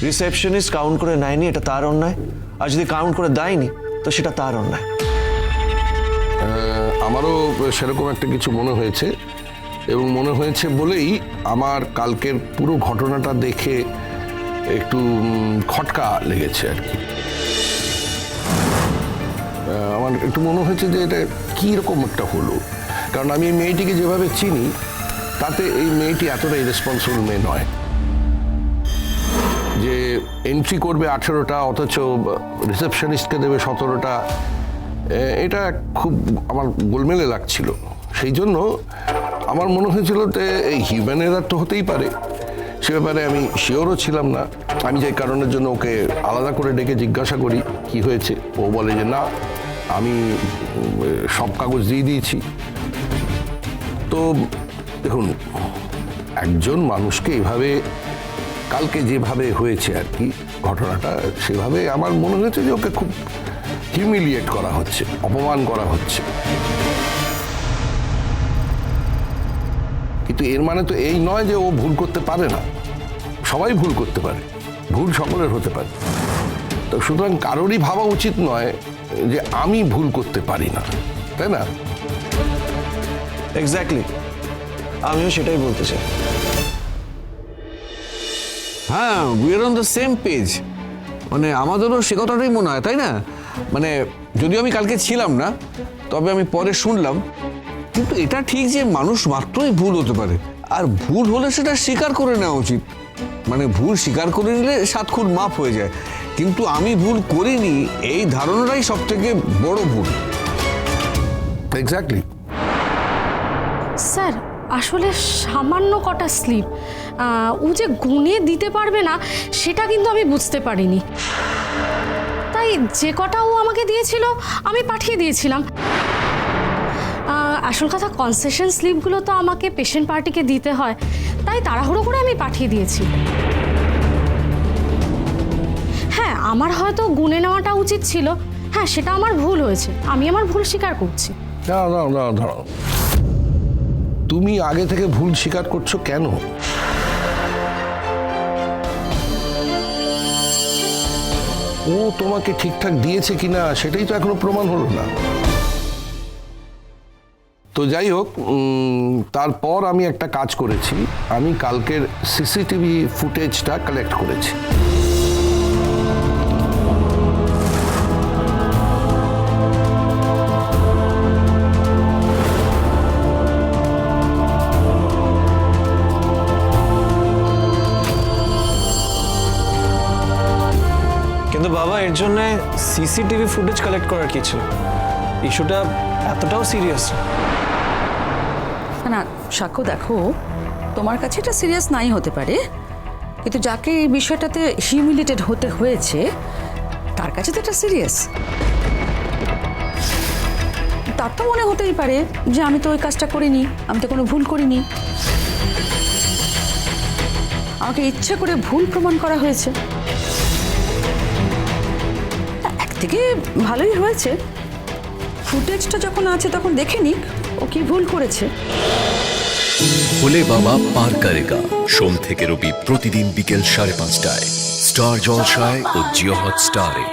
Receptionist count করে নেয়নি, এটা তার অন্যায়। আর যদি কাউন্ট করে দেয়নি তো সেটা তার অন্যায়। আমারও সেরকম একটা কিছু মনে হয়েছে, এবং মনে হয়েছে বলেই আমার কালকের পুরো ঘটনাটা দেখে একটু খটকা লেগেছে আর কি। আমার একটু মনে হয়েছে যে এটা কীরকম একটা হলো, কারণ আমি এই মেয়েটিকে যেভাবে চিনি তাতে এই মেয়েটি এতটা ইরেসপন্সিবল মেয়ে নয় যে এন্ট্রি করবে 18টা অথচ রিসেপশনিস্টকে দেবে 17টা। এটা খুব আমার গোলমেলে লাগছিল। সেই জন্য আমার মনে হয়েছিল যে এই হিউম্যান এরার তো হতেই পারে, সে ব্যাপারে আমি শিওরও ছিলাম না। আমি যে কারণের জন্য ওকে আলাদা করে ডেকে জিজ্ঞাসা করি কি হয়েছে, ও বলে যে না আমি সব কাগজ দিয়ে দিয়েছি। তো দেখুন, একজন মানুষকে এভাবে কালকে যেভাবে হয়েছে আর কি ঘটনাটা, সেভাবে আমার মনে হয়েছে যে ওকে খুব হিউমিলিয়েট করা হচ্ছে, অপমান করা হচ্ছে। কিন্তু এর মানে তো এই নয় যে ও ভুল করতে পারে না। সবাই ভুল করতে পারে, ভুল সকলের হতে পারে। তো সুতরাং কারোরই ভাবা উচিত নয় যে আমি ভুল করতে পারি না, তাই না? এক্স্যাক্টলি, আমিও সেটাই বলতে চাই। হ্যাঁ, we are on the same page. মানে আমাদেরও সে কথাটাই মনে হয়, তাই না? মানে যদিও আমি কালকে ছিলাম না, তবে আমি পরে শুনলাম। কিন্তু এটা ঠিক যে মানুষ মাত্রই ভুল হতে পারে, আর ভুল হলে সেটা স্বীকার করে নেওয়া উচিত। মানে ভুল স্বীকার করে নিলে 7 খুন মাফ হয়ে যায়। কিন্তু আমি ভুল করিনি এই ধারণাটাই সব থেকে বড় ভুল। এক্স্যাক্টলি। স্যার, আসলে সামান্য কটা স্লিপ ও যে গুনে দিতে পারবে না সেটা কিন্তু আমি বুঝতে পারিনি। তাই যে কটা ও আমাকে দিয়েছিল আমি পাঠিয়ে দিয়েছিলাম। আসল কথা, কনসেশন স্লিপগুলো তো আমাকে পেশেন্ট পার্টিকে দিতে হয়, তাই তাড়াহুড়ো করে আমি পাঠিয়ে দিয়েছি। হ্যাঁ, আমার হয়তো গুনে নেওয়াটা উচিত ছিল। হ্যাঁ, সেটা আমার ভুল হয়েছে, আমি আমার ভুল স্বীকার করছি। দাঁড়াও, তুমি আগে থেকে ভুল স্বীকার করছো কেন? ও তোমাকে ঠিকঠাক দিয়েছে কিনা সেটাই তো এখনো প্রমাণ হলো না। তো যাই হোক, তারপর আমি একটা কাজ করেছি। আমি কালকের সিসিটিভি ফুটেজটা কালেক্ট করেছি। কিন্তু বাবা, এর জন্য সিসিটিভি ফুটেজ কালেক্ট করার কি ছিল? ইস্যুটা এতটাও সিরিয়াস না সাক্ষ্য, দেখো তোমার কাছে এটা সিরিয়াস নাই হতে পারে, কিন্তু যাকে এই বিষয়টাতে হিউমিলিয়েটেড হতে হয়েছে তার কাছে তো এটা সিরিয়াস। তার তো মনে হতেই পারে যে আমি তো ওই কাজটা করিনি, আমি তো কোনো ভুল করিনি, আমাকে ইচ্ছে করে ভুল প্রমাণ করা হয়েছে। একদিকে ভালোই হয়েছে, ফুটেজটা যখন আছে তখন দেখে নিক ও কি ভুল করেছে। ভোলে বাবা পার করেগা, সোম থেকে রবি প্রতিদিন বিকেল 5:30টায় স্টার জলসায় ও জিও হটস্টারে।